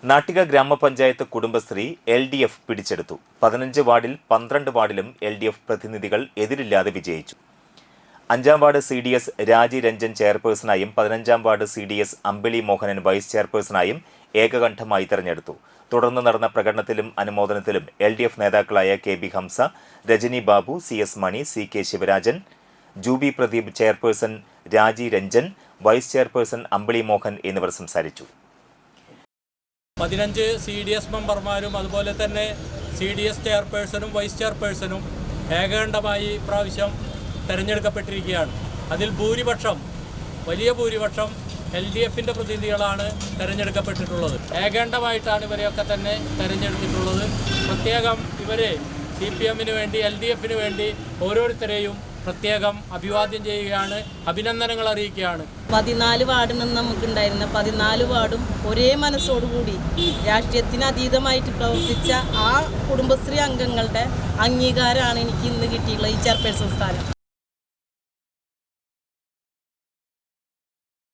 നാട്ടിക ഗ്രാമപഞ്ചായത്ത് കുടുംബശ്രീ LDF പിടിച്ചെടുത്തു. 15 വാർഡിൽ 12 വാർഡിലും LDF പ്രതിനിധികൾ എതിരില്ലാതെ വിജയിച്ചു. 5-ാം വാർഡ് CDS രാജി രഞ്ജൻ ചെയർപേഴ്സണായും 15-ാം വാർഡ് CDS അമ്പിളി മോഹനൻ വൈസ് ചെയർപേഴ്സണായും ഏകകണ്ഠമായി തെരഞ്ഞെടുത്തു. തുടർന്ന് നടന്ന പ്രകടനത്തിലും അനുമോദനത്തിലും LDF നേതാക്കളായ KB ഹംസ, രജനി ബാബു, CS മണി, CK ശിവരാജൻ, ജൂബി പ്രദീപ് ചെയർപേഴ്സൺ രാജി രഞ്ജൻ, വൈസ് ചെയർപേഴ്സൺ അമ്പിളി മോഹൻ എന്നിവർ സംസാരിച്ചു. 15 CDS മെമ്പർമാരും അതുപോലെ തന്നെ CDS ചെയർപേഴ്സണും വൈസ് ചെയർപേഴ്സണും ഏകകണ്ഠമായി പ്രാവശ്യം തിരഞ്ഞെടുക്കപ്പെട്ടിരിക്കുകയാണ്. അതിൽ വലിയ ഭൂരിപക്ഷം LDFൻ്റെ പ്രതിനിധികളാണ് തിരഞ്ഞെടുക്കപ്പെട്ടിട്ടുള്ളത്. ഏകകണ്ഠമായിട്ടാണ് ഇവരെയൊക്കെ തന്നെ തിരഞ്ഞെടുത്തിട്ടുള്ളത്. പ്രത്യേകം ഇവരെ CPMന് വേണ്ടി LDFന് വേണ്ടി ഓരോരുത്തരെയും പ്രത്യേകം അഭിവാദ്യം ചെയ്യുകയാണ്, അഭിനന്ദനങ്ങൾ അറിയിക്കുകയാണ്. 14 വാർഡിൽ നിന്ന് നമുക്കുണ്ടായിരുന്ന 14 വാർഡും ഒരേ മനസ്സോടുകൂടി രാഷ്ട്രീയത്തിന് അതീതമായിട്ട് പ്രവർത്തിച്ച ആ കുടുംബശ്രീ അംഗങ്ങളുടെ അംഗീകാരമാണ് എനിക്ക് ഇന്ന് കിട്ടിയിട്ടുള്ള ഈ ചെയർപേഴ്സൺ സ്ഥാനം.